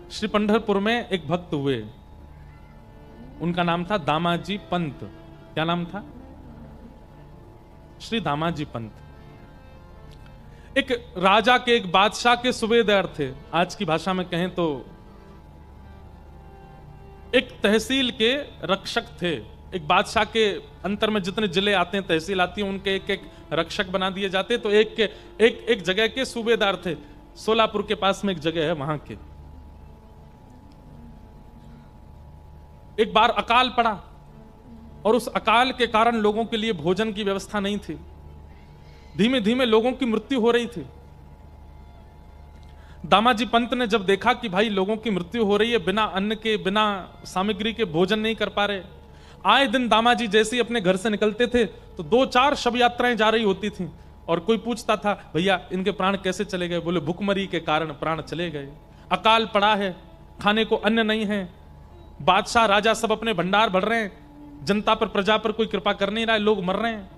श्री पंढरपुर में एक भक्त हुए, उनका नाम था दामाजी पंत। क्या नाम था? श्री दामाजी पंत। एक राजा के, एक बादशाह के सूबेदार थे। आज की भाषा में कहें तो एक तहसील के रक्षक थे। एक बादशाह के अंतर में जितने जिले आते हैं, तहसील आती है, उनके एक एक रक्षक बना दिए जाते। तो एक जगह के सूबेदार थे। सोलापुर के पास में एक जगह है, वहां के। एक बार अकाल पड़ा और उस अकाल के कारण लोगों के लिए भोजन की व्यवस्था नहीं थी। धीमे धीमे लोगों की मृत्यु हो रही थी। दामाजी पंत ने जब देखा कि भाई लोगों की मृत्यु हो रही है, बिना अन्न के, बिना सामग्री के भोजन नहीं कर पा रहे। आए दिन दामाजी जैसे ही अपने घर से निकलते थे तो 2-4 शव यात्राएं जा रही होती थी, और कोई पूछता था, भैया इनके प्राण कैसे चले गए? बोले भुखमरी के कारण प्राण चले गए। अकाल पड़ा है, खाने को अन्न नहीं है, बादशाह राजा सब अपने भंडार भर रहे हैं, जनता पर, प्रजा पर कोई कृपा कर नहीं रहा है, लोग मर रहे हैं।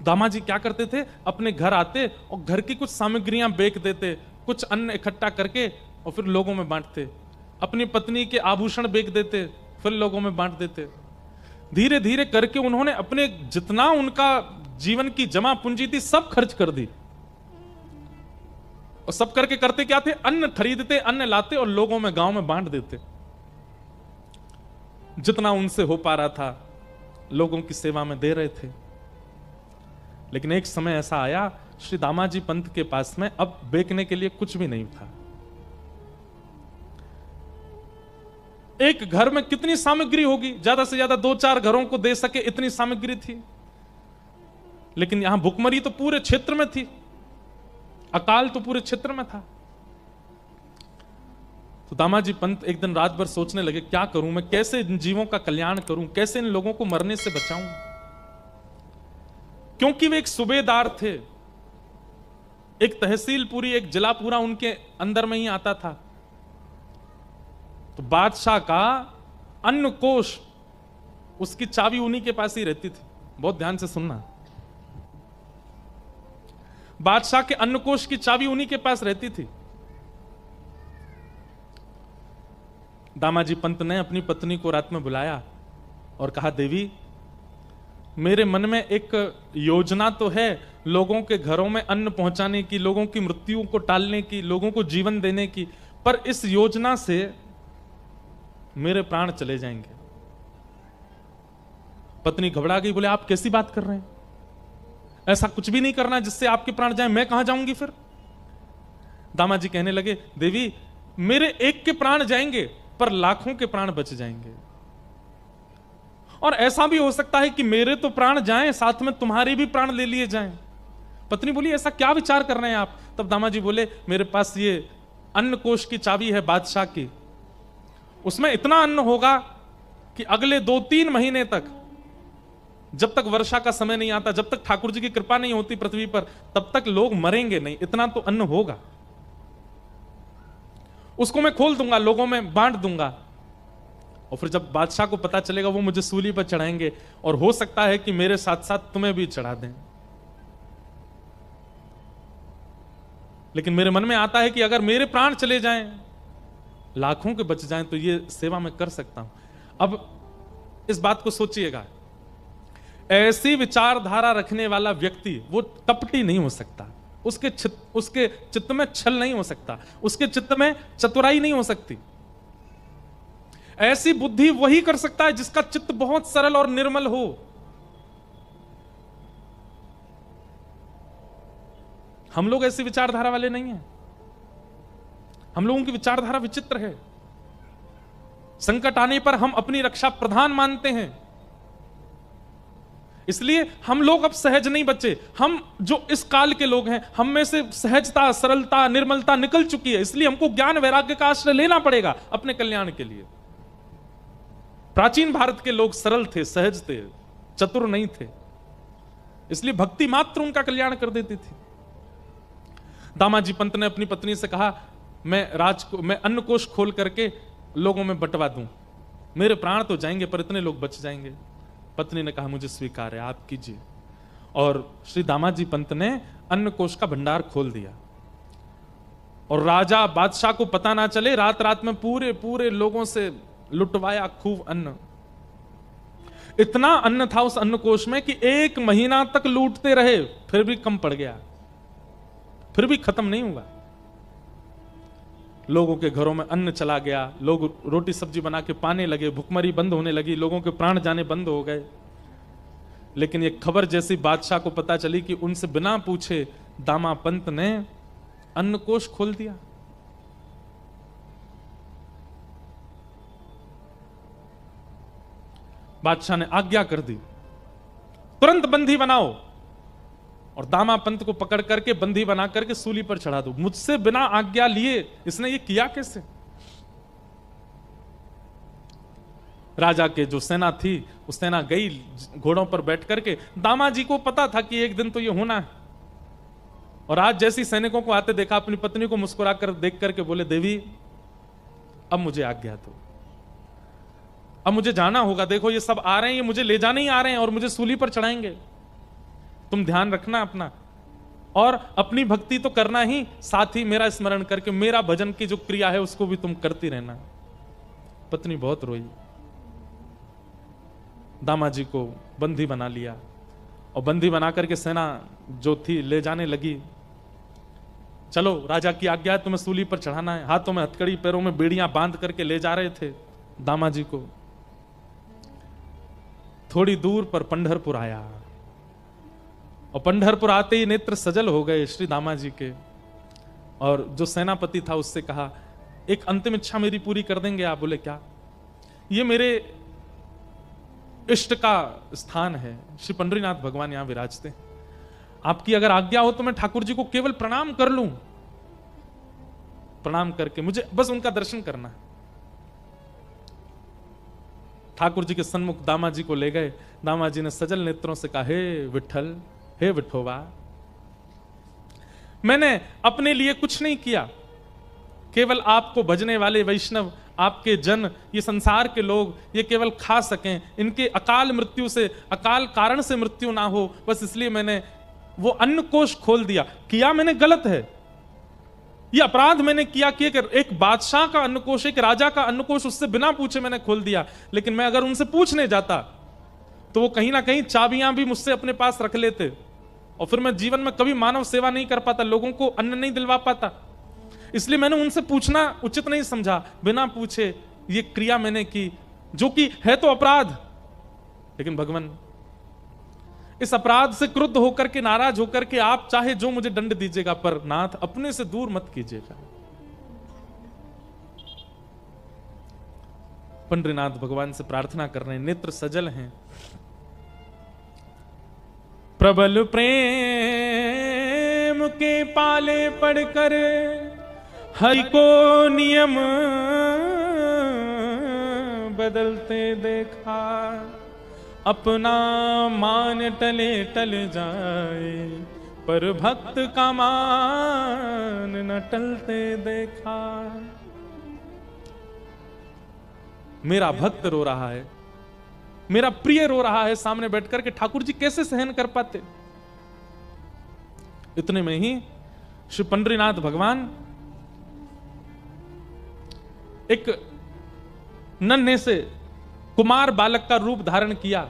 दामाजी क्या करते थे? अपने घर आते और घर की कुछ सामग्रियां बेच देते, कुछ अन्न इकट्ठा करके और फिर लोगों में बांटते। अपनी पत्नी के आभूषण बेच देते, फिर लोगों में बांट देते। धीरे धीरे करके उन्होंने अपने जितना उनका जीवन की जमा पूंजी थी सब खर्च कर दी। और सब करके करते क्या थे? अन्न खरीदते, अन्न लाते और लोगों में, गांव में बांट देते। जितना उनसे हो पा रहा था लोगों की सेवा में दे रहे थे। लेकिन एक समय ऐसा आया, श्री दामाजी पंत के पास में अब बेचने के लिए कुछ भी नहीं था। एक घर में कितनी सामग्री होगी? ज्यादा से ज्यादा 2-4 घरों को दे सके इतनी सामग्री थी। लेकिन यहां भुखमरी तो पूरे क्षेत्र में थी, अकाल तो पूरे क्षेत्र में था। तो दामाजी पंत एक दिन रात भर सोचने लगे, क्या करूं मैं, कैसे इन जीवों का कल्याण करूं, कैसे इन लोगों को मरने से बचाऊं। क्योंकि वे एक सूबेदार थे, एक तहसील पूरी, एक जिला पूरा उनके अंदर में ही आता था। तो बादशाह का अन्न कोष, उसकी चाबी उन्हीं के पास ही रहती थी। बहुत ध्यान से सुनना, बादशाह के अन्न कोष की चाबी उन्हीं के पास रहती थी। दामाजी पंत ने अपनी पत्नी को रात में बुलाया और कहा, देवी मेरे मन में एक योजना तो है, लोगों के घरों में अन्न पहुंचाने की, लोगों की मृत्यु को टालने की, लोगों को जीवन देने की, पर इस योजना से मेरे प्राण चले जाएंगे। पत्नी घबरा गई, बोले आप कैसी बात कर रहे हैं? ऐसा कुछ भी नहीं करना जिससे आपके प्राण जाएं, मैं कहां जाऊंगी फिर? दामाजी कहने लगे, देवी मेरे एक के प्राण जाएंगे पर लाखों के प्राण बच जाएंगे। और ऐसा भी हो सकता है कि मेरे तो प्राण जाएं, साथ में तुम्हारे भी प्राण ले लिए जाएं। पत्नी बोली, ऐसा क्या विचार कर रहे हैं आप? तब दामाजी बोले, मेरे पास ये अन्न कोष की चाबी है बादशाह की, उसमें इतना अन्न होगा कि अगले 2-3 महीने तक, जब तक वर्षा का समय नहीं आता, जब तक ठाकुर जी की कृपा नहीं होती पृथ्वी पर, तब तक लोग मरेंगे नहीं, इतना तो अन्न होगा। उसको मैं खोल दूंगा, लोगों में बांट दूंगा, और फिर जब बादशाह को पता चलेगा वो मुझे सूली पर चढ़ाएंगे, और हो सकता है कि मेरे साथ साथ तुम्हें भी चढ़ा दें। लेकिन मेरे मन में आता है कि अगर मेरे प्राण चले जाएं, लाखों के बच जाएं, तो ये सेवा मैं कर सकता हूं। अब इस बात को सोचिएगा, ऐसी विचारधारा रखने वाला व्यक्ति वो कपटी नहीं हो सकता, उसके चित्त में छल नहीं हो सकता, उसके चित्त में चतुराई नहीं हो सकती। ऐसी बुद्धि वही कर सकता है जिसका चित्त बहुत सरल और निर्मल हो। हम लोग ऐसी विचारधारा वाले नहीं हैं। हम लोगों की विचारधारा विचित्र है। संकट आने पर हम अपनी रक्षा प्रधान मानते हैं, इसलिए हम लोग अब सहज नहीं बचे। हम जो इस काल के लोग हैं, हम में से सहजता, सरलता, निर्मलता निकल चुकी है, इसलिए हमको ज्ञान वैराग्य का आश्रय लेना पड़ेगा अपने कल्याण के लिए। प्राचीन भारत के लोग सरल थे, सहज थे, चतुर नहीं थे, इसलिए भक्ति मात्र उनका कल्याण कर देती थी। दामाजी पंत ने अपनी पत्नी से कहा, मैं अन्न कोष खोल करके लोगों में बंटवा दूं, मेरे प्राण तो जाएंगे पर इतने लोग बच जाएंगे। पत्नी ने कहा, मुझे स्वीकार है, आप कीजिए। और श्री दामाजी पंत ने अन्न कोष का भंडार खोल दिया। और राजा बादशाह को पता ना चले, रात रात में पूरे पूरे लोगों से लुटवाया खूब अन्न। इतना अन्न था उस अन्न कोश में कि 1 महीना तक लूटते रहे, फिर भी कम पड़ गया, फिर भी खत्म नहीं हुआ। लोगों के घरों में अन्न चला गया, लोग रोटी सब्जी बना के पाने लगे, भुखमरी बंद होने लगी, लोगों के प्राण जाने बंद हो गए। लेकिन ये खबर जैसी बादशाह को पता चली कि उनसे बिना पूछे दामा पंत ने अन्न कोश खोल दिया। बादशाह ने आज्ञा कर दी, तुरंत बंदी बनाओ और दामा पंत को पकड़ करके बंदी बना करके सूली पर चढ़ा दो। मुझसे बिना आज्ञा लिए इसने ये किया कैसे? राजा के जो सेना थी उस सेना गई घोड़ों पर बैठ करके। दामा जी को पता था कि एक दिन तो ये होना है, और आज जैसी सैनिकों को आते देखा, अपनी पत्नी को मुस्कुराकर देख करके बोले, देवी अब मुझे आज्ञा दो, अब मुझे जाना होगा। देखो ये सब आ रहे हैं, ये मुझे ले जाने ही आ रहे हैं और मुझे सूली पर चढ़ाएंगे। तुम ध्यान रखना अपना, और अपनी भक्ति तो करना ही, साथ ही मेरा स्मरण करके मेरा भजन की जो क्रिया है उसको भी तुम करती रहना। पत्नी बहुत रोई, दामा जी को बंदी बना लिया और बंदी बना करके सेना जो थी ले जाने लगी। चलो राजा की आज्ञा है, तुम्हें सूली पर चढ़ाना है। हाथों में हथकड़ी, पैरों में बेड़ियां बांध करके ले जा रहे थे दामा जी को। थोड़ी दूर पर पंढरपुर आया और पंढरपुर आते ही नेत्र सजल हो गए श्री दामा जी के। और जो सेनापति था उससे कहा, एक अंतिम इच्छा मेरी पूरी कर देंगे आप? बोले क्या? ये मेरे इष्ट का स्थान है, श्री पंढरीनाथ भगवान यहां विराजते, आपकी अगर आज्ञा हो तो मैं ठाकुर जी को केवल प्रणाम कर लूं। प्रणाम करके मुझे बस उनका दर्शन करना है। ठाकुर जी के सन्मुख दामा जी को ले गए। दामा जी ने सजल नेत्रों से कहा, हे विठल, हे विठोबा, मैंने अपने लिए कुछ नहीं किया, केवल आपको भजने वाले वैष्णव, आपके जन, ये संसार के लोग ये केवल खा सकें, इनके अकाल मृत्यु से, अकाल कारण से मृत्यु ना हो, बस इसलिए मैंने वो अन्न कोश खोल दिया। किया मैंने गलत है, ये अपराध मैंने किया कि एक बादशाह का अन्नकोश, एक राजा का अन्नकोश उससे बिना पूछे मैंने खोल दिया। लेकिन मैं अगर उनसे पूछने जाता तो वो कहीं ना कहीं चाबियां भी मुझसे अपने पास रख लेते, और फिर मैं जीवन में कभी मानव सेवा नहीं कर पाता, लोगों को अन्न नहीं दिलवा पाता। इसलिए मैंने उनसे पूछना उचित नहीं समझा, बिना पूछे ये क्रिया मैंने की, जो कि है तो अपराध। लेकिन भगवान, इस अपराध से क्रुद्ध होकर के, नाराज होकर के आप चाहे जो मुझे दंड दीजिएगा, पर नाथ अपने से दूर मत कीजिएगा। पंढरीनाथ भगवान से प्रार्थना कर रहे हैं, नेत्र सजल हैं। प्रबल प्रेम के पाले पड़कर हरि को नियम बदलते देखा, अपना मान टले टल जाए, पर भक्त का मान न टलते देखा। मेरा भक्त रो रहा है, मेरा प्रिय रो रहा है सामने बैठकर के, ठाकुर जी कैसे सहन कर पाते। इतने में ही श्री पंढरीनाथ भगवान एक नन्हे से कुमार बालक का रूप धारण किया।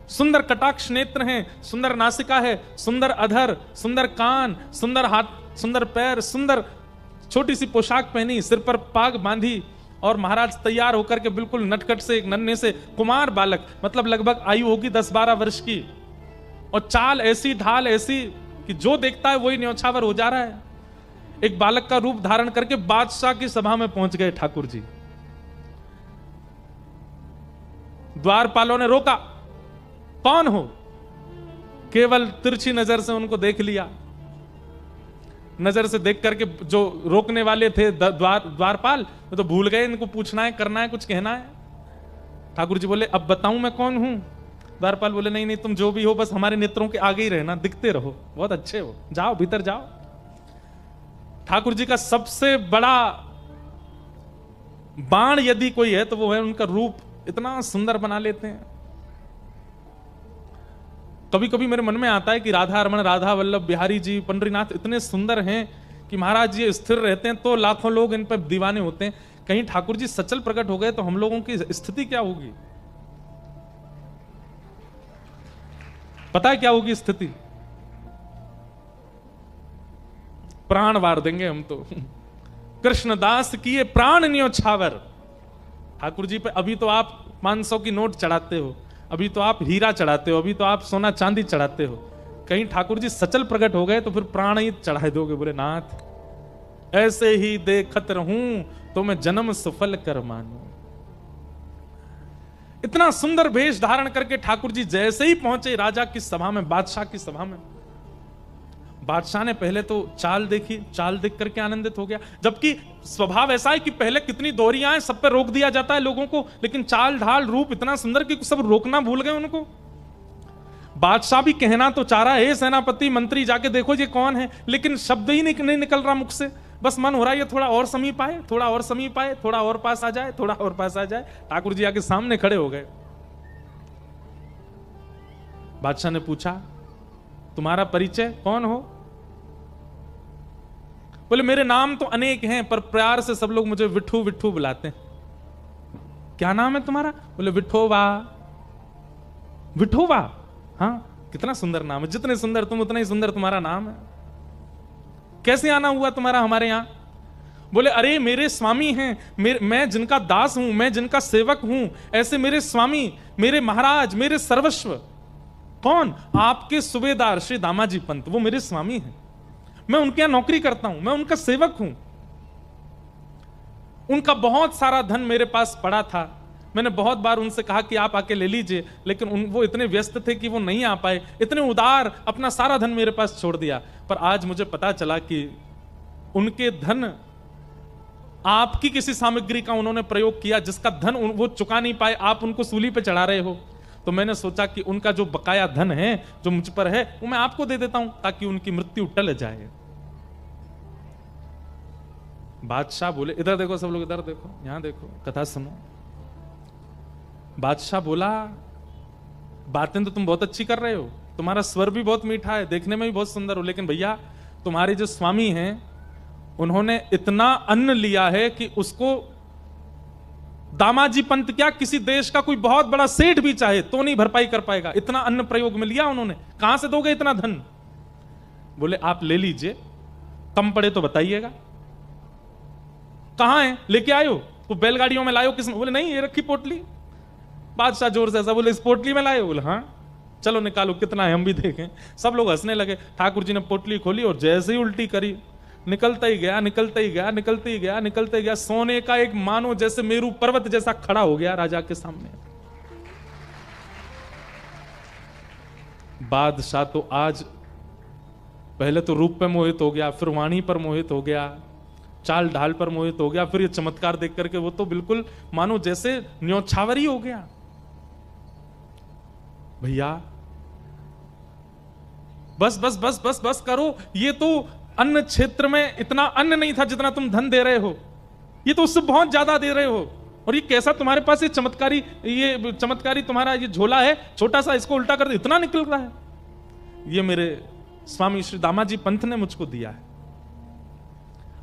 सुंदर कटाक्ष नेत्र हैं, सुंदर नासिका है, सुंदर अधर, सुंदर कान, सुंदर हाथ, सुंदर पैर, सुंदर छोटी सी पोशाक पहनी, सिर पर पाग बांधी, और महाराज तैयार होकर के बिल्कुल नटखट से एक नन्हे से कुमार बालक, मतलब लगभग आयु होगी 10-12 वर्ष की, और चाल ऐसी, ढाल ऐसी कि जो देखता है वही न्यौछावर हो जा रहा है। एक बालक का रूप धारण करके बादशाह की सभा में पहुंच गए ठाकुर जी। द्वारपालों ने रोका, कौन हो? केवल तिरछी नजर से उनको देख लिया। नजर से देख करके जो रोकने वाले थे द्वारपाल, तो भूल गए इनको पूछना है, करना है, कुछ कहना है। ठाकुर जी बोले, अब बताऊं मैं कौन हूं? द्वारपाल बोले, नहीं नहीं, तुम जो भी हो बस हमारे नेत्रों के आगे ही रहना, दिखते रहो, बहुत अच्छे हो, जाओ भीतर जाओ। ठाकुर जी का सबसे बड़ा बाण यदि कोई है तो वो है उनका रूप, इतना सुंदर बना लेते हैं। कभी कभी मेरे मन में आता है कि राधा रमण, राधा वल्लभ बिहारी जी, पंढरीनाथ इतने सुंदर हैं कि महाराज ये स्थिर रहते हैं तो लाखों लोग इन पर दीवाने होते हैं, कहीं ठाकुर जी सचल प्रकट हो गए तो हम लोगों की स्थिति क्या होगी? पता है क्या होगी स्थिति? प्राण वार देंगे हम तो। कृष्णदास किए प्राण न्योछावर। ठाकुर जी पे अभी तो आप 500 की नोट चढ़ाते हो, अभी तो आप हीरा चढ़ाते हो, अभी तो आप सोना चांदी चढ़ाते हो, कहीं ठाकुर जी सचल प्रकट हो गए तो फिर प्राण ही चढ़ा दोगे। बोले नाथ ऐसे ही देखत रहूं तो मैं जन्म सफल कर मानूं। इतना सुंदर वेश धारण करके ठाकुर जी जैसे ही पहुंचे राजा की सभा में, बादशाह की सभा में, बादशाह ने पहले तो चाल देखी, चाल देख करके आनंदित हो गया। जबकि स्वभाव ऐसा है कि पहले कितनी दोहरियां हैं, सब पे रोक दिया जाता है लोगों को, लेकिन चाल ढाल रूप इतना सुंदर कि सब रोकना भूल गए उनको। बादशाह भी कहना तो चाह रहा है, सेनापति मंत्री जाके देखो ये कौन है, लेकिन शब्द ही नहीं निकल रहा मुख से। बस मन हो रहा है ये थोड़ा और समीप आए, थोड़ा और समीप आए, थोड़ा और पास आ जाए, थोड़ा और पास आ जाए। ठाकुर जी आके सामने खड़े हो गए। बादशाह ने पूछा तुम्हारा परिचय कौन हो? बोले मेरे नाम तो अनेक हैं पर प्यार से सब लोग मुझे विठू विठू बुलाते हैं। क्या नाम है तुम्हारा? बोले विठोबा। विठोबा? हाँ, कितना सुंदर नाम है, जितने सुंदर तुम उतना ही सुंदर तुम्हारा नाम है। कैसे आना हुआ तुम्हारा हमारे यहां? बोले अरे मेरे स्वामी हैं, मैं जिनका दास हूं, मैं जिनका सेवक हूं, ऐसे मेरे स्वामी, मेरे महाराज, मेरे सर्वस्व। कौन? आपके सूबेदार श्री दामाजी पंत, वो मेरे स्वामी हैं। मैं उनके यहां नौकरी करता हूं, मैं उनका सेवक हूं। उनका बहुत सारा धन मेरे पास पड़ा था, मैंने बहुत बार उनसे कहा कि आप आके ले लीजिए, लेकिन वो इतने व्यस्त थे कि वो नहीं आ पाए। इतने उदार, अपना सारा धन मेरे पास छोड़ दिया। पर आज मुझे पता चला कि उनके धन, आपकी किसी सामग्री का उन्होंने प्रयोग किया जिसका धन वो चुका नहीं पाए, आप उनको सूली पे चढ़ा रहे हो। तो मैंने सोचा कि उनका जो बकाया धन है जो मुझ पर है वो मैं आपको दे देता हूं ताकि उनकी मृत्यु टल जाए। बादशाह बोले इधर देखो, सब लोग इधर देखो, यहां देखो, कथा सुनो। बादशाह बोला बातें तो तुम बहुत अच्छी कर रहे हो, तुम्हारा स्वर भी बहुत मीठा है, देखने में भी बहुत सुंदर हो, लेकिन भैया तुम्हारे जो स्वामी हैं उन्होंने इतना अन्न लिया है कि उसको दामाजी पंत क्या किसी देश का कोई बहुत बड़ा सेठ भी चाहे तो नहीं भरपाई कर पाएगा। इतना अन्न प्रयोग में लिया उन्होंने, कहां से दोगे इतना धन? बोले आप ले लीजिए, कम पड़े तो बताइएगा। कहां है, लेके आयो? तो बैलगाड़ियों में लायो किसने? बोले नहीं, ये रखी पोटली। बादशाह जोर से ऐसा बोले इस पोटली में लाए? बोले हाँ, चलो निकालो कितना है हम भी देखें। सब लोग हंसने लगे। ठाकुर जी ने पोटली खोली और जैसे ही उल्टी करी, निकलता ही गया, निकलता ही गया, निकलता ही गया, निकलता ही गया। सोने का एक मानो जैसे मेरू पर्वत जैसा खड़ा हो गया राजा के सामने। बादशाह तो आज पहले तो रूप पे मोहित हो गया, फिर वाणी पर मोहित हो गया, चाल ढाल पर मोहित हो गया, फिर ये चमत्कार देख करके वो तो बिल्कुल मानो जैसे न्योछावर ही हो गया। भैया बस बस बस बस बस करो, ये तो अन्न क्षेत्र में इतना अन्न नहीं था जितना तुम धन दे रहे हो, ये तो उससे बहुत ज्यादा दे रहे हो। और ये कैसा तुम्हारे पास ये चमत्कारी तुम्हारा ये झोला है छोटा सा, इसको उल्टा कर दे, इतना निकल रहा है। ये मेरे स्वामी श्री दामाजी पंत ने मुझको दिया है,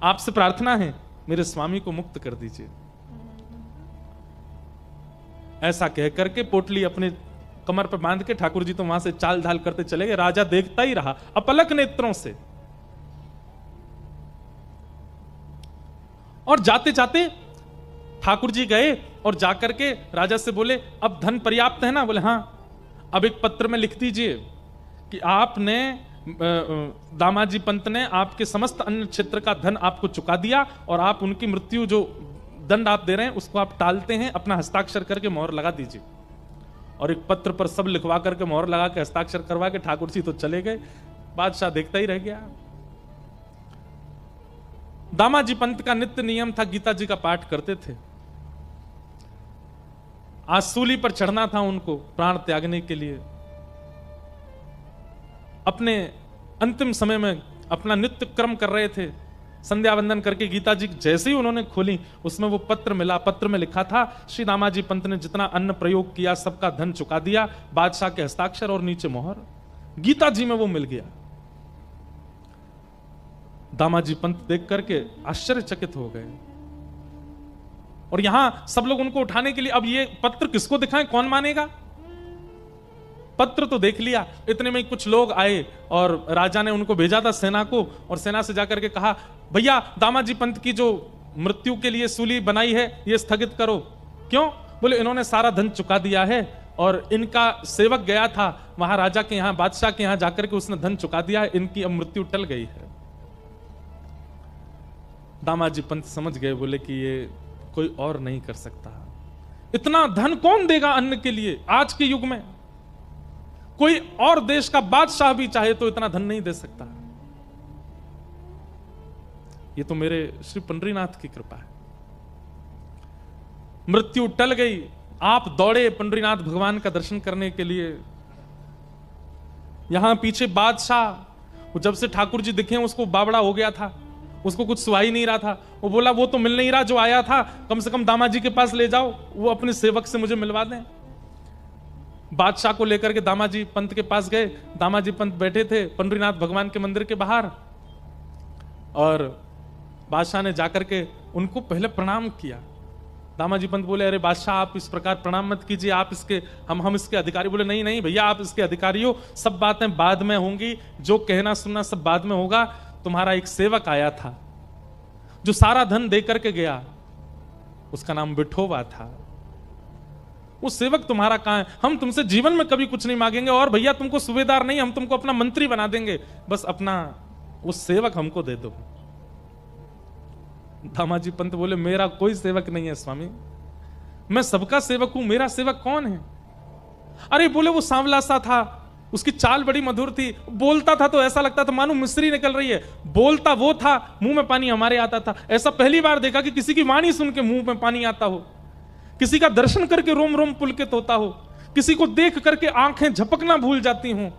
आपसे प्रार्थना है मेरे स्वामी को मुक्त कर दीजिए। ऐसा कह करके पोटली अपने कमर पर बांध के ठाकुर जी तो वहां से चाल ढाल करते चले गए। राजा देखता ही रहा अपलक नेत्रों से। और जाते जाते ठाकुर जी गए और जाकर के राजा से बोले अब धन पर्याप्त है ना? बोले हाँ। अब एक पत्र में लिख दीजिए कि आपने दामाजी पंत ने आपके समस्त अन्य क्षेत्र का धन आपको चुका दिया और आप उनकी मृत्यु जो दंड आप दे रहे हैं उसको आप टालते हैं, अपना हस्ताक्षर करके मोहर लगा दीजिए। और एक पत्र पर सब लिखवा करके मोहर लगा के हस्ताक्षर करवा के ठाकुर जी तो चले गए। बादशाह देखता ही रह गया। दामाजी पंत का नित्य नियम था, गीता जी का पाठ करते थे। आज सूली पर चढ़ना था उनको प्राण त्यागने के लिए। अपने अंतिम समय में अपना नित्य कर्म कर रहे थे, संध्या वंदन करके गीता जी जैसे ही उन्होंने खोली उसमें वो पत्र मिला। पत्र में लिखा था श्री दामाजी पंत ने जितना अन्न प्रयोग किया सबका धन चुका दिया, बादशाह के हस्ताक्षर और नीचे मोहर। गीता जी में वो मिल गया। दामाजी पंत देख करके आश्चर्यचकित हो गए। और यहां सब लोग उनको उठाने के लिए, अब ये पत्र किसको दिखाएं, कौन मानेगा? पत्र तो देख लिया, इतने में कुछ लोग आए और राजा ने उनको भेजा था सेना को, और सेना से जाकर के कहा, भैया दामाजी पंत की जो मृत्यु के लिए सूली बनाई है ये स्थगित करो। क्यों? बोले इन्होंने सारा धन चुका दिया है, और इनका सेवक गया था वहां राजा के यहां, बादशाह के यहां जाकर के उसने धन चुका दिया है, इनकी अब मृत्यु टल गई है। दामाजी पंत समझ गए, बोले कि ये कोई और नहीं कर सकता। इतना धन कौन देगा अन्न के लिए? आज के युग में कोई और देश का बादशाह भी चाहे तो इतना धन नहीं दे सकता। ये तो मेरे श्री पंडरीनाथ की कृपा है। मृत्यु टल गई, आप दौड़े पंडरीनाथ भगवान का दर्शन करने के लिए। यहां पीछे बादशाह, वो जब से ठाकुर जी दिखे उसको बावड़ा हो गया था, उसको कुछ सुहाई नहीं रहा था। वो बोला वो तो मिल नहीं रहा जो आया था, कम से कम दामाजी के पास ले जाओ, वो अपने सेवक से मुझे मिलवा दें। बादशाह को लेकर के दामाजी पंत के पास गए। दामाजी पंत बैठे थे पंडरीनाथ भगवान के मंदिर के बाहर, और बादशाह ने जाकर के उनको पहले प्रणाम किया। दामाजी पंत बोले, अरे बादशाह आप इस प्रकार प्रणाम मत कीजिए, आप इसके हम इसके अधिकारी। बोले नहीं नहीं भैया, आप इसके अधिकारी हो, सब बातें बाद में होंगी, जो कहना सुनना सब बाद में होगा। तुम्हारा एक सेवक आया था जो सारा धन दे करके गया, उसका नाम विठोबा था। वो सेवक तुम्हारा कहां है? हम तुमसे जीवन में कभी कुछ नहीं मांगेंगे, और भैया तुमको सूबेदार नहीं, हम तुमको अपना मंत्री बना देंगे, बस अपना वो सेवक हमको दे दो। दामाजी पंत बोले, मेरा कोई सेवक नहीं है स्वामी, मैं सबका सेवक हूं, मेरा सेवक कौन है? अरे बोले वो सांवला सा था, उसकी चाल बड़ी मधुर थी, बोलता था तो ऐसा लगता था मानो मिस्री निकल रही है। बोलता वो था, मुंह में पानी हमारे आता था। ऐसा पहली बार देखा कि किसी की वाणी सुन के मुंह में पानी आता हो, किसी का दर्शन करके रोम रोम पुलकित होता हो, किसी को देख करके आंखें झपकना भूल जाती हूं।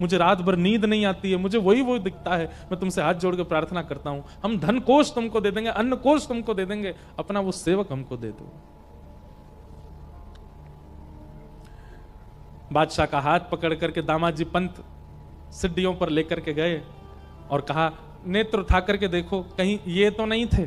मुझे रात भर नींद नहीं आती है, मुझे वही दिखता है। मैं तुमसे हाथ जोड़ के प्रार्थना करता हूं, हम धन कोष तुमको दे देंगे, अन्न कोष तुमको दे देंगे, अपना वो सेवक हमको दे दो। बादशाह का हाथ पकड़ करके दामाजी पंत सिड्डियों पर लेकर के गए और कहा, नेत्र उठा करके देखो कहीं ये तो नहीं थे।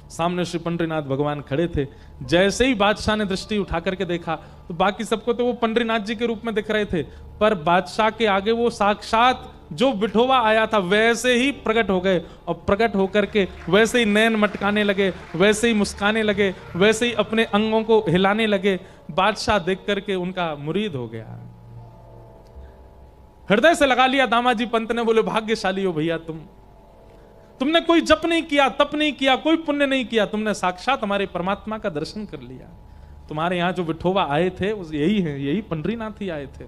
सामने श्री पंडरीनाथ भगवान खड़े थे। जैसे ही बादशाह ने दृष्टि उठा करके देखा तो बाकी सबको तो वो पंडरीनाथ जी के रूप में दिख रहे थे, पर बादशाह के आगे वो साक्षात जो विठोबा आया था वैसे ही प्रकट हो गए, और प्रकट होकर के वैसे ही नैन मटकाने लगे, वैसे ही मुस्काने लगे, वैसे ही अपने अंगों को हिलाने लगे। बादशाह देख करके उनका मुरीद हो गया, हृदय से लगा लिया। दामाजी पंत ने बोले, भाग्यशाली हो भैया तुमने कोई जप नहीं किया, तप नहीं किया, कोई पुण्य नहीं किया, तुमने साक्षात हमारे परमात्मा का दर्शन कर लिया। तुम्हारे यहां जो विठोबा आए थे यही है, यही पंडरीनाथ ही आए थे।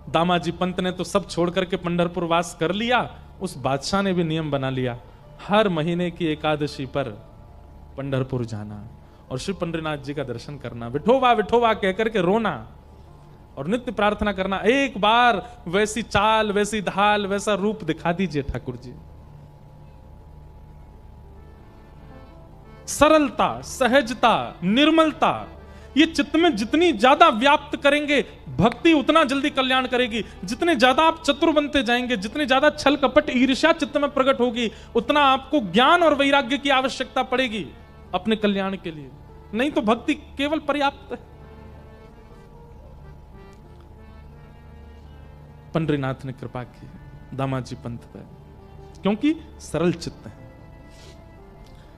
दामाजी पंत ने तो सब छोड़ करके पंढरपुर वास कर लिया। उस बादशाह ने भी नियम बना लिया, हर महीने की एकादशी पर पंढरपुर जाना और श्री पंडरीनाथ जी का दर्शन करना, विठोबा विठोबा कहकर के रोना और नित्य प्रार्थना करना। एक बार वैसी चाल, वैसी ढाल, वैसा रूप दिखा दीजिए ठाकुर जी। सरलता, सहजता, निर्मलता, ये चित्त में जितनी ज्यादा व्याप्त करेंगे भक्ति उतना जल्दी कल्याण करेगी। जितने ज्यादा आप चतुर बनते जाएंगे, जितने ज्यादा छल कपट ईर्ष्या चित्त में प्रकट होगी, उतना आपको ज्ञान और वैराग्य की आवश्यकता पड़ेगी अपने कल्याण के लिए। नहीं तो भक्ति केवल पर्याप्त है। पंडरीनाथ ने कृपा की दामाजी पंत पर, क्योंकि सरल चित्त है।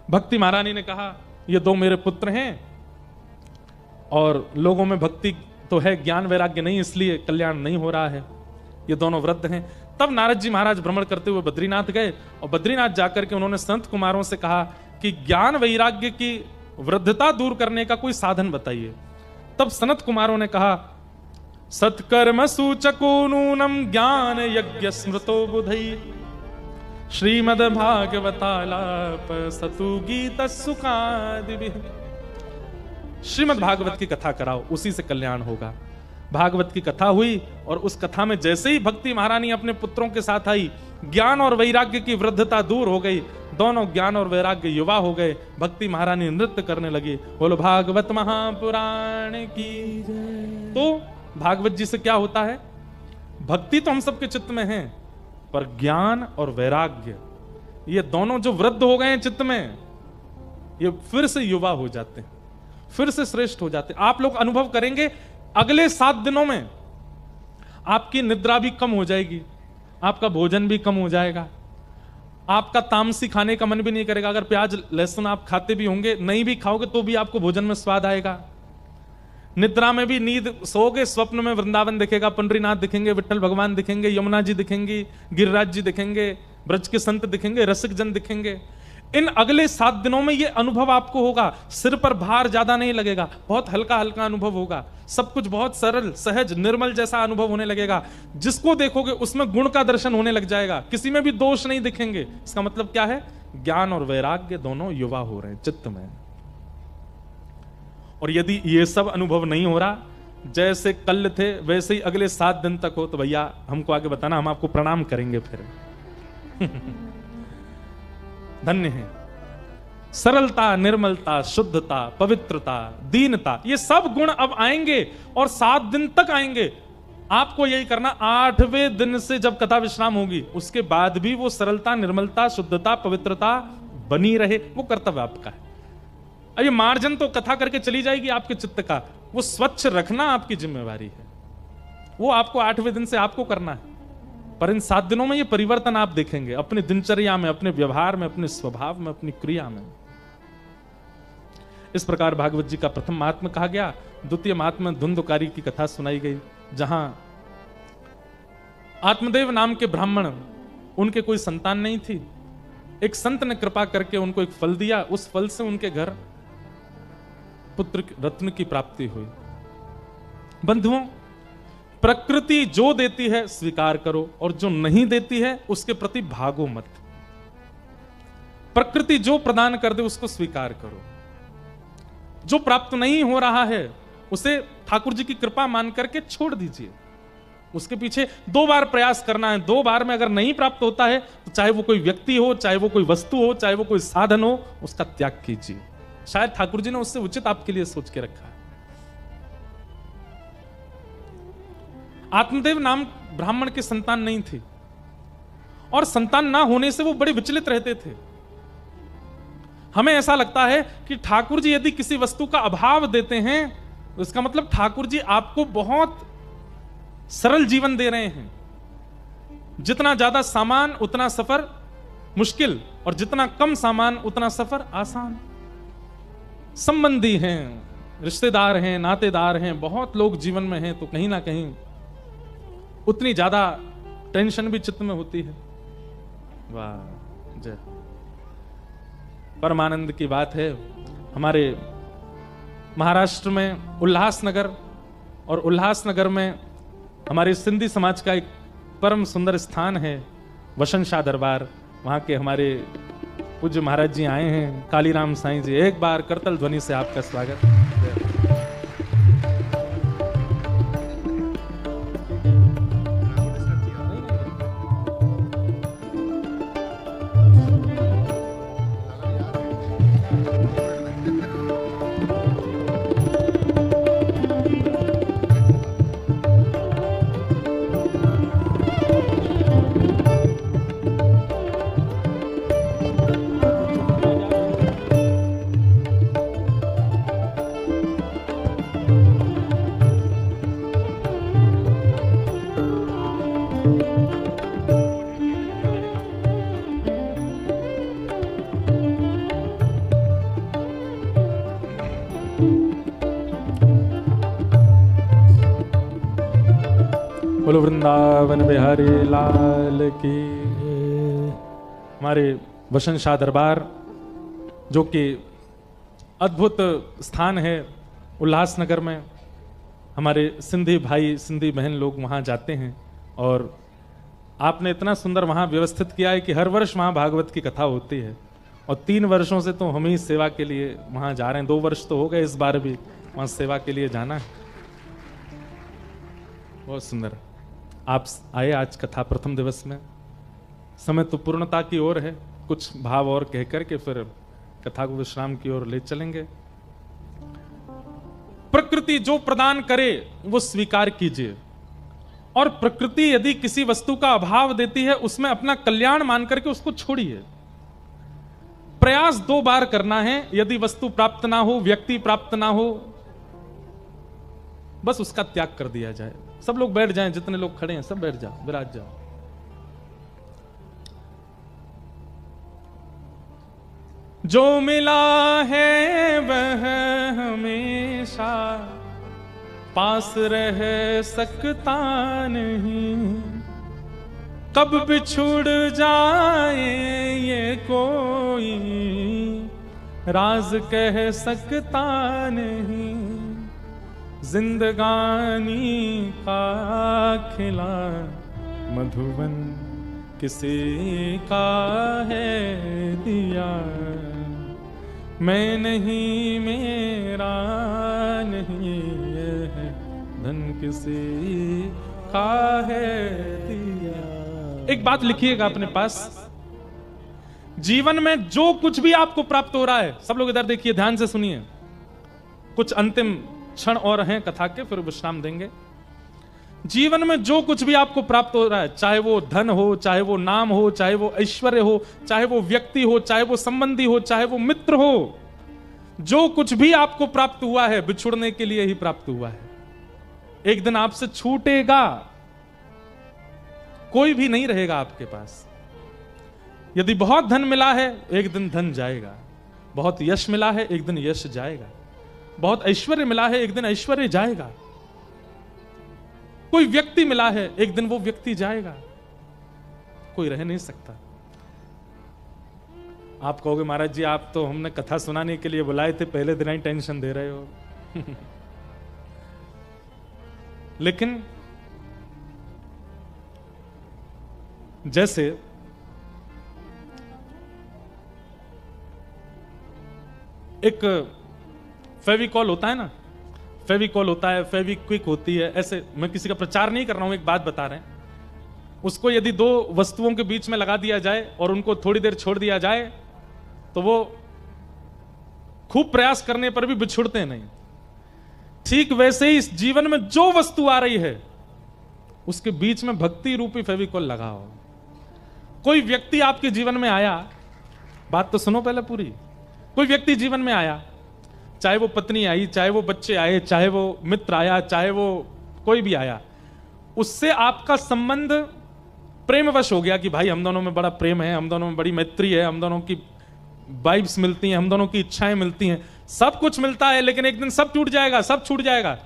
भक्ति महारानी ने कहा, ये दो मेरे पुत्र हैं और लोगों में भक्ति तो है, ज्ञान वैराग्य नहीं, इसलिए कल्याण नहीं हो रहा है। ये दोनों वृद्ध हैं। तब नारद जी महाराज भ्रमण करते हुए बद्रीनाथ गए और बद्रीनाथ जाकर के उन्होंने संत कुमारों से कहा कि ज्ञान वैराग्य की वृद्धता दूर करने का कोई साधन बताइए। तब सनत कुमारों ने कहा, सत्कर्म सूचको नूनम ज्ञान यज्ञ स्मृतो बुधई श्रीमद् भागवतालाप सतु गीत सुखादि। श्रीमद् भागवत की कथा कराओ, उसी से कल्याण होगा। भागवत की कथा हुई और उस कथा में जैसे ही भक्ति महारानी अपने पुत्रों के साथ आई, ज्ञान और वैराग्य की वृद्धता दूर हो गई। दोनों ज्ञान और वैराग्य युवा हो गए। भक्ति महारानी नृत्य करने लगी, बोलो भागवत महापुराण की जय। तो भागवत जी से क्या होता है? भक्ति तो हम सबके चित्त में है, पर ज्ञान और वैराग्य, ये दोनों जो वृद्ध हो गए हैं चित्त में, ये फिर से युवा हो जाते हैं, फिर से श्रेष्ठ हो जाते हैं। आप लोग अनुभव करेंगे अगले 7 दिनों में आपकी निद्रा भी कम हो जाएगी, आपका भोजन भी कम हो जाएगा, आपका तामसी खाने का मन भी नहीं करेगा। अगर प्याज लहसुन आप खाते भी होंगे, नहीं भी खाओगे तो भी आपको भोजन में स्वाद आएगा। निद्रा में भी नींद सोओगे, स्वप्न में वृंदावन दिखेगा, पंडरीनाथ दिखेंगे, विठ्ठल भगवान दिखेंगे, यमुना जी दिखेंगी, गिरिराज जी दिखेंगे, ब्रज के संत दिखेंगे, रसिक जन दिखेंगे। इन अगले 7 दिनों में ये अनुभव आपको होगा। सिर पर भार ज्यादा नहीं लगेगा, बहुत हल्का हल्का अनुभव होगा, सब कुछ बहुत सरल सहज निर्मल जैसा अनुभव होने लगेगा। जिसको देखोगे उसमें गुण का दर्शन होने लग जाएगा, किसी में भी दोष नहीं दिखेंगे। इसका मतलब क्या है? ज्ञान और वैराग्य दोनों युवा हो रहे हैं चित्त में। और यदि ये सब अनुभव नहीं हो रहा, जैसे कल थे वैसे ही अगले 7 दिन तक हो, तो भैया हमको आगे बताना, हम आपको प्रणाम करेंगे फिर। धन्य है। सरलता, निर्मलता, शुद्धता, पवित्रता, दीनता, ये सब गुण अब आएंगे और 7 दिन तक आएंगे। आपको यही करना, 8वें दिन से जब कथा विश्राम होगी उसके बाद भी वो सरलता, निर्मलता, शुद्धता, पवित्रता बनी रहे, वो कर्तव्य आपका है। ये मार्जन तो कथा करके चली जाएगी आपके चित्त का, वो स्वच्छ रखना आपकी जिम्मेवारी है, वो आपको 8वें दिन से आपको करना है। पर इन 7 दिनों में ये परिवर्तन आप देखेंगे अपनी दिनचर्या में, अपने व्यवहार में, अपने स्वभाव में, अपनी क्रिया में। इस प्रकार भागवत जी का प्रथम महात्म्य कहा गया। द्वितीय महात्म्य धुंधकारी की कथा सुनाई गई, जहां आत्मदेव नाम के ब्राह्मण, उनके कोई संतान नहीं थी। एक संत ने कृपा करके उनको एक फल दिया, उस फल से उनके घर पुत्र रत्न की प्राप्ति हुई। बंधुओं, प्रकृति जो देती है स्वीकार करो, और जो नहीं देती है उसके प्रति भागो मत। प्रकृति जो प्रदान कर दे उसको स्वीकार करो। जो प्राप्त नहीं हो रहा है उसे ठाकुर जी की कृपा मान करके छोड़ दीजिए। उसके पीछे 2 बार प्रयास करना है, 2 बार में अगर नहीं प्राप्त होता है तो चाहे वो कोई व्यक्ति हो, चाहे वो कोई वस्तु हो, चाहे वो कोई साधन हो, उसका त्याग कीजिए। शायद ठाकुर जी ने उससे उचित आपके लिए सोच के रखा है। आत्मदेव नाम ब्राह्मण के संतान नहीं थी, और संतान ना होने से वो बड़े विचलित रहते थे। हमें ऐसा लगता है कि ठाकुर जी यदि किसी वस्तु का अभाव देते हैं तो इसका मतलब ठाकुर जी आपको बहुत सरल जीवन दे रहे हैं। जितना ज्यादा सामान उतना सफर मुश्किल, और जितना कम सामान उतना सफर आसान। संबंधी हैं, रिश्तेदार हैं, नातेदार हैं, बहुत लोग जीवन में हैं, तो कहीं ना कहीं उतनी ज्यादा टेंशन भी चित्त में होती है। वाह, जय। परमानंद की बात है, हमारे महाराष्ट्र में उल्लासनगर, और उल्लासनगर में हमारे सिंधी समाज का एक परम सुंदर स्थान है वसन शाह दरबार। वहां के हमारे पूज्य महाराज जी आए हैं, कालीराम साईं जी। एक बार करतल ध्वनि से आपका स्वागत। बोलो वृंदावन बिहारी लाल की। हमारे वसन शाह दरबार, जो कि अद्भुत स्थान है उल्लासनगर में, हमारे सिंधी भाई सिंधी बहन लोग वहाँ जाते हैं, और आपने इतना सुंदर वहाँ व्यवस्थित किया है कि हर वर्ष वहाँ भागवत की कथा होती है। और 3 वर्षों से तो हम ही सेवा के लिए वहाँ जा रहे हैं, 2 वर्ष तो हो गए, इस बार भी वहाँ सेवा के लिए जाना है। बहुत सुंदर। आप आए आज कथा प्रथम दिवस में, समय तो पूर्णता की ओर है, कुछ भाव और कहकर के फिर कथा को विश्राम की ओर ले चलेंगे। प्रकृति जो प्रदान करे वो स्वीकार कीजिए, और प्रकृति यदि किसी वस्तु का अभाव देती है, उसमें अपना कल्याण मान करके उसको छोड़िए। प्रयास 2 बार करना है। यदि वस्तु प्राप्त ना हो, व्यक्ति प्राप्त ना हो, बस उसका त्याग कर दिया जाए। सब लोग बैठ जाएं, जितने लोग खड़े हैं सब बैठ जाओ, विराज जाओ। जो मिला है वह हमेशा पास रह सकता नहीं, कब बिछुड़ जाए ये कोई राज कह सकता नहीं। जिंदगानी का खिला मधुबन किसी का है दिया, मैं नहीं मेरा नहीं है धन किसी का है दिया। एक बात लिखिएगा अपने पास, जीवन में जो कुछ भी आपको प्राप्त हो रहा है, सब लोग इधर देखिए, ध्यान से सुनिए, कुछ अंतिम क्षण और हैं कथा के, फिर विश्राम देंगे। जीवन में जो कुछ भी आपको प्राप्त हो रहा है, चाहे वो धन हो, चाहे वो नाम हो, चाहे वो ऐश्वर्य हो, चाहे वो व्यक्ति हो, चाहे वो संबंधी हो, चाहे वो मित्र हो, जो कुछ भी आपको प्राप्त हुआ है बिछुड़ने के लिए ही प्राप्त हुआ है। एक दिन आपसे छूटेगा, कोई भी नहीं रहेगा आपके पास। यदि बहुत धन मिला है, एक दिन धन जाएगा। बहुत यश मिला है, एक दिन यश जाएगा। बहुत ऐश्वर्य मिला है, एक दिन ऐश्वर्य जाएगा। कोई व्यक्ति मिला है, एक दिन वो व्यक्ति जाएगा, कोई रह नहीं सकता। आप कहोगे महाराज जी आप तो हमने कथा सुनाने के लिए बुलाए थे, पहले दिन ही टेंशन दे रहे हो। लेकिन जैसे एक फेविकॉल होता है ना, फेविकॉल होता है, फेविक्विक होती है, ऐसे मैं किसी का प्रचार नहीं कर रहा हूं, एक बात बता रहे हैं। उसको यदि 2 वस्तुओं के बीच में लगा दिया जाए और उनको थोड़ी देर छोड़ दिया जाए तो वो खूब प्रयास करने पर भी बिछुड़ते नहीं। ठीक वैसे ही इस जीवन में जो वस्तु आ रही है उसके बीच में भक्ति रूपी फेविकॉल लगाओ। कोई व्यक्ति आपके जीवन में आया, बात तो सुनो पहले पूरी। कोई व्यक्ति जीवन में आया, चाहे वो पत्नी आई, चाहे वो बच्चे आए, चाहे वो मित्र आया, चाहे वो कोई भी आया, उससे आपका संबंध प्रेमवश हो गया कि भाई हम दोनों में बड़ा प्रेम है, हम दोनों में बड़ी मैत्री है, हम दोनों की वाइब्स मिलती हैं, हम दोनों की इच्छाएं मिलती हैं, सब कुछ मिलता है, लेकिन एक दिन सब टूट जाएगा, सब छूट जाएगा।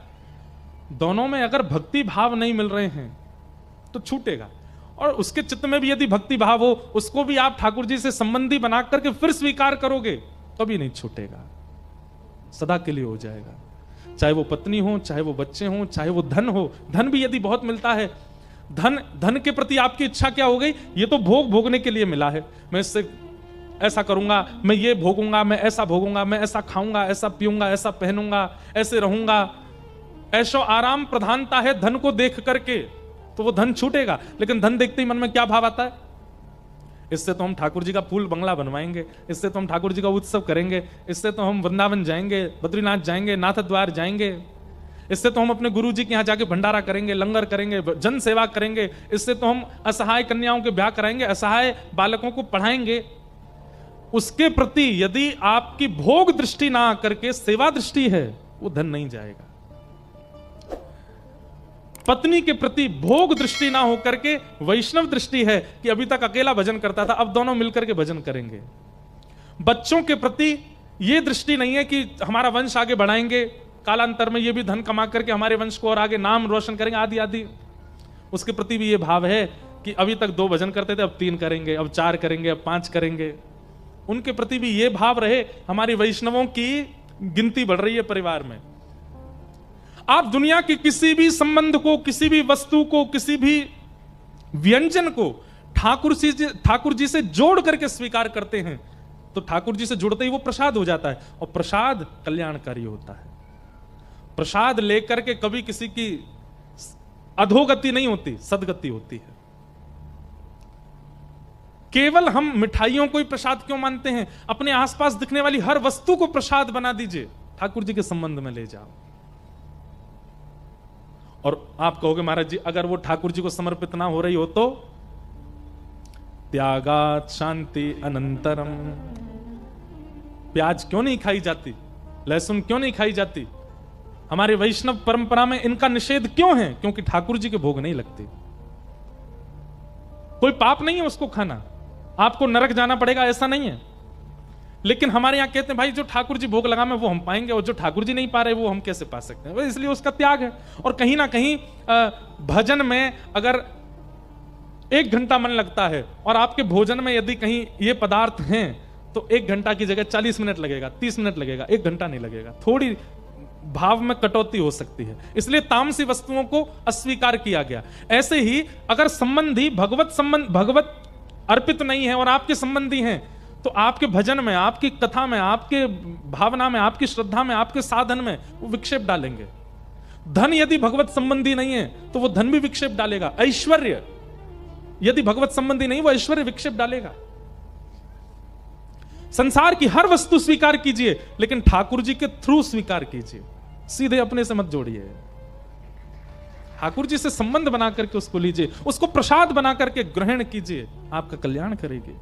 दोनों में अगर भक्ति भाव नहीं मिल रहे हैं तो छूटेगा। और उसके चित्त में भी यदि भक्ति भाव हो, उसको भी आप ठाकुर जी से संबंधी बना करके फिर स्वीकार करोगे तो भी नहीं छूटेगा, सदा के लिए हो जाएगा। चाहे वो पत्नी हो, चाहे वो बच्चे हो, चाहे वो धन हो। धन भी यदि बहुत मिलता है, धन के प्रति आपकी इच्छा क्या हो गई, ये तो भोगने के लिए मिला है, मैं इससे ऐसा करूंगा, मैं ये भोगूंगा, मैं ऐसा भोगूंगा, मैं ऐसा खाऊंगा, ऐसा पीऊंगा, ऐसा पहनूंगा, ऐसे रहूंगा। ऐशो आराम प्रधानता है धन को देख करके, तो वो धन छूटेगा। लेकिन धन देखते ही मन में क्या भाव आता है, इससे तो हम ठाकुर जी का फूल बंगला बनवाएंगे, इससे तो हम ठाकुर जी का उत्सव करेंगे, इससे तो हम वृंदावन जाएंगे, बद्रीनाथ जाएंगे, नाथ द्वार जाएंगे, इससे तो हम अपने गुरु जी के यहाँ जाके भंडारा करेंगे, लंगर करेंगे, जन सेवा करेंगे, इससे तो हम असहाय कन्याओं के ब्याह कराएंगे, असहाय बालकों को पढ़ाएंगे। उसके प्रति यदि आपकी भोग दृष्टि ना करके सेवा दृष्टि है, वो धन नहीं जाएगा। पत्नी के प्रति भोग दृष्टि ना होकर के वैष्णव दृष्टि है कि अभी तक अकेला भजन करता था, अब दोनों मिलकर के भजन करेंगे। बच्चों के प्रति यह दृष्टि नहीं है कि हमारा वंश आगे बढ़ाएंगे, कालांतर में ये भी धन कमा करके हमारे वंश को और आगे नाम रोशन करेंगे, आदि आदि। उसके प्रति भी ये भाव है कि अभी तक 2 भजन करते थे, अब 3 करेंगे, अब 4 करेंगे, अब 5 करेंगे। उनके प्रति भी ये भाव रहे, हमारी वैष्णवों की गिनती बढ़ रही है परिवार में। आप दुनिया के किसी भी संबंध को, किसी भी वस्तु को, किसी भी व्यंजन को ठाकुर जी से जोड़ करके स्वीकार करते हैं तो ठाकुर जी से जुड़ते ही वो प्रसाद हो जाता है, और प्रसाद कल्याणकारी होता है। प्रसाद लेकर के कभी किसी की अधोगति नहीं होती, सदगति होती है। केवल हम मिठाइयों को ही प्रसाद क्यों मानते हैं? अपने आसपास दिखने वाली हर वस्तु को प्रसाद बना दीजिए, ठाकुर जी के संबंध में ले जाओ। और आप कहोगे महाराज जी अगर वो ठाकुर जी को समर्पित ना हो रही हो तो त्यागात शांति अनंतरम। प्याज क्यों नहीं खाई जाती, लहसुन क्यों नहीं खाई जाती? हमारे वैष्णव परंपरा में इनका निषेध क्यों है? क्योंकि ठाकुर जी के भोग नहीं लगते। कोई पाप नहीं है उसको खाना, आपको नरक जाना पड़ेगा ऐसा नहीं है। लेकिन हमारे यहां कहते हैं भाई जो ठाकुर जी भोग लगा में वो हम पाएंगे, और जो ठाकुर जी नहीं पा रहे वो हम कैसे पा सकते हैं? इसलिए उसका त्याग है। और कहीं ना कहीं भजन में अगर 1 घंटा मन लगता है और आपके भोजन में यदि कहीं ये पदार्थ हैं तो 1 घंटा की जगह 40 मिनट लगेगा, 30 मिनट लगेगा, 1 घंटा नहीं लगेगा। थोड़ी भाव में कटौती हो सकती है, इसलिए तामसी वस्तुओं को अस्वीकार किया गया। ऐसे ही अगर संबंधी भगवत अर्पित नहीं है और आपके संबंधी हैं तो आपके भजन में, आपकी कथा में, आपके भावना में, आपकी श्रद्धा में, आपके साधन में वो विक्षेप डालेंगे। धन यदि भगवत संबंधी नहीं है तो वो धन भी विक्षेप डालेगा। ऐश्वर्य यदि भगवत संबंधी नहीं वो ऐश्वर्य विक्षेप डालेगा। संसार की हर वस्तु स्वीकार कीजिए लेकिन ठाकुर जी के थ्रू स्वीकार कीजिए, सीधे अपने से मत जोड़िए। ठाकुर जी से संबंध बना करके उसको लीजिए, उसको प्रसाद बना करके ग्रहण कीजिए, आपका कल्याण करेगी।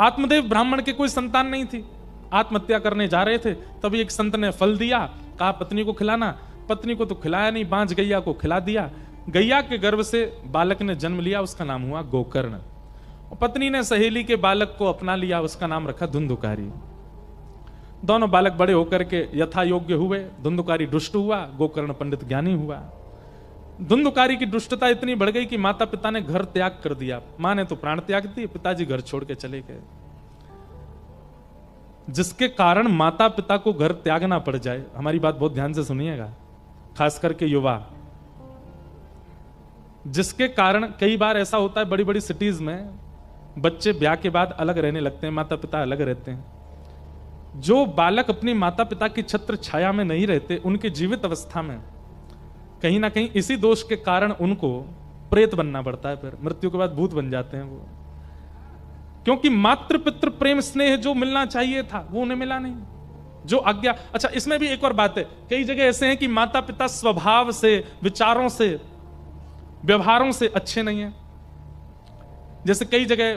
आत्मदेव ब्राह्मण के कोई संतान नहीं थी, आत्महत्या करने जा रहे थे, तभी एक संत ने फल दिया, कहा पत्नी को खिलाना। पत्नी को तो खिलाया नहीं, बांझ गैया को खिला दिया। गैया के गर्भ से बालक ने जन्म लिया, उसका नाम हुआ गोकर्ण। पत्नी ने सहेली के बालक को अपना लिया, उसका नाम रखा धुंधुकारी। दोनों बालक बड़े होकर के यथा योग्य हुए। धुंधुकारी दुष्ट हुआ, गोकर्ण पंडित ज्ञानी हुआ। धुंधुकारी की दुष्टता इतनी बढ़ गई कि माता पिता ने घर त्याग कर दिया। मां ने तो प्राण त्याग दिए, पिताजी घर छोड़ के चले गए। जिसके कारण माता पिता को घर त्यागना पड़ जाए, हमारी बात बहुत ध्यान से सुनिएगा, खास करके युवा, जिसके कारण कई बार ऐसा होता है बड़ी बड़ी सिटीज में बच्चे ब्याह के बाद अलग रहने लगते हैं, माता पिता अलग रहते हैं। जो बालक अपनी माता पिता की छत्र छाया में नहीं रहते, उनके जीवित अवस्था में कहीं ना कहीं इसी दोष के कारण उनको प्रेत बनना पड़ता है, फिर मृत्यु के बाद भूत बन जाते हैं वो। क्योंकि मातृ पितृ प्रेम स्नेह जो मिलना चाहिए था वो उन्हें मिला नहीं, जो आज्ञा। अच्छा, इसमें भी एक और बात है, कई जगह ऐसे हैं कि माता पिता स्वभाव से, विचारों से, व्यवहारों से अच्छे नहीं है। जैसे कई जगह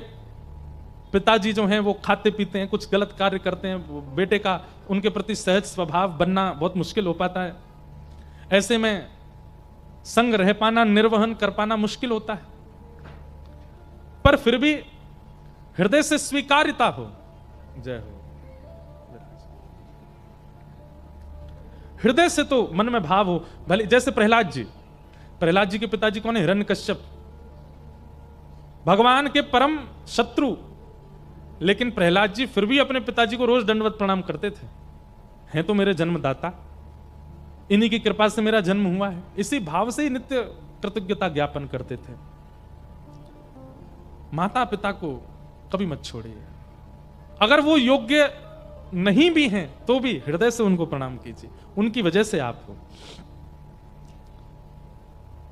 पिताजी जो हैं वो खाते पीते हैं, कुछ गलत कार्य करते हैं, बेटे का उनके प्रति सहज स्वभाव बनना बहुत मुश्किल हो पाता है। ऐसे में संग रह पाना, निर्वहन कर पाना मुश्किल होता है। पर फिर भी हृदय से स्वीकार्यता हो। जय हो। हृदय से तो मन में भाव हो। भले जैसे प्रहलाद जी के पिताजी कौन है? हिरण्यकश्यप, भगवान के परम शत्रु। लेकिन प्रहलाद जी फिर भी अपने पिताजी को रोज दंडवत प्रणाम करते थे। हैं तो मेरे जन्मदाता, इन्हीं की कृपा से मेरा जन्म हुआ है। इसी भाव से ही नित्य कृतज्ञता ज्ञापन करते थे। माता पिता को कभी मत छोड़िए। अगर वो योग्य नहीं भी हैं तो भी हृदय से उनको प्रणाम कीजिए, उनकी वजह से आप हो।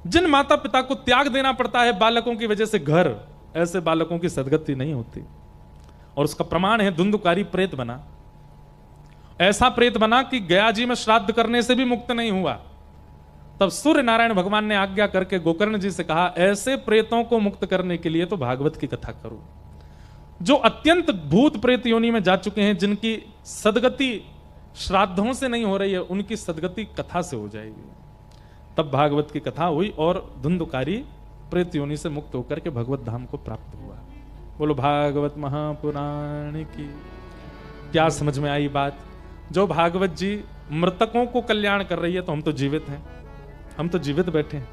जिन माता पिता को त्याग देना पड़ता है बालकों की वजह से घर, ऐसे बालकों की सदगति नहीं होती। और उसका प्रमाण है धुंधुकारी प्रेत बना। ऐसा प्रेत बना कि गया जी में श्राद्ध करने से भी मुक्त नहीं हुआ। तब सूर्य नारायण भगवान ने आज्ञा करके गोकर्ण जी से कहा, ऐसे प्रेतों को मुक्त करने के लिए तो भागवत की कथा करो। जो अत्यंत भूत प्रेत योनि में जा चुके हैं, जिनकी सदगति श्राद्धों से नहीं हो रही है, उनकी सदगति कथा से हो जाएगी। तब भागवत की कथा हुई और धुंधुकारी प्रेत योनि से मुक्त होकर के भगवत धाम को प्राप्त हुआ। बोलो भागवत महापुराण की। क्या समझ में आई बात? जो भागवत जी मृतकों को कल्याण कर रही है तो हम तो जीवित हैं, हम तो जीवित बैठे हैं।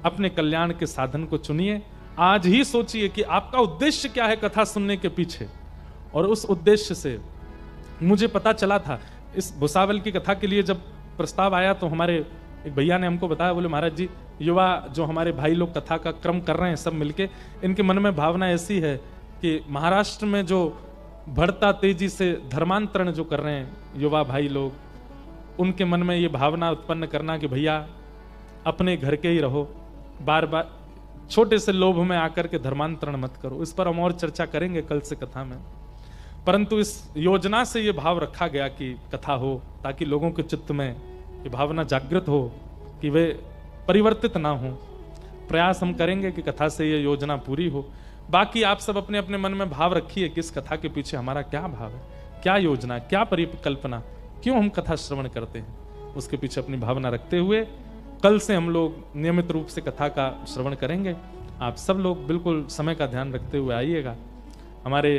अपने कल्याण के साधन को चुनिए। आज ही सोचिए कि आपका उद्देश्य क्या है कथा सुनने के पीछे। और उस उद्देश्य से मुझे पता चला था, इस भुसावल की कथा के लिए जब प्रस्ताव आया तो हमारे एक भैया ने हमको बताया, बोले महाराज जी युवा जो हमारे भाई लोग कथा का क्रम कर रहे हैं सब मिलके, इनके मन में भावना ऐसी है कि महाराष्ट्र में जो बढ़ता तेजी से धर्मांतरण जो कर रहे हैं युवा भाई लोग, उनके मन में ये भावना उत्पन्न करना कि भैया अपने घर के ही रहो, बार बार छोटे से लोभ में आकर के धर्मांतरण मत करो। इस पर हम और चर्चा करेंगे कल से कथा में। परंतु इस योजना से ये भाव रखा गया कि कथा हो ताकि लोगों के चित्त में ये भावना जागृत हो कि वे परिवर्तित ना हो। प्रयास हम करेंगे कि कथा से ये योजना पूरी हो। बाकी आप सब अपने अपने मन में भाव रखिए कि इस कथा के पीछे हमारा क्या भाव है, क्या योजना, क्या परिकल्पना, क्यों हम कथा श्रवण करते हैं, उसके पीछे अपनी भावना रखते हुए कल से हम लोग नियमित रूप से कथा का श्रवण करेंगे। आप सब लोग बिल्कुल समय का ध्यान रखते हुए आइएगा। हमारे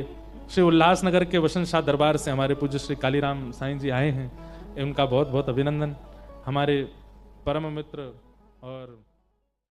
श्री उल्लासनगर के वसंत शाह दरबार से हमारे पूज्य श्री कालीराम साईं जी आए हैं, उनका बहुत बहुत अभिनंदन। हमारे परम मित्र और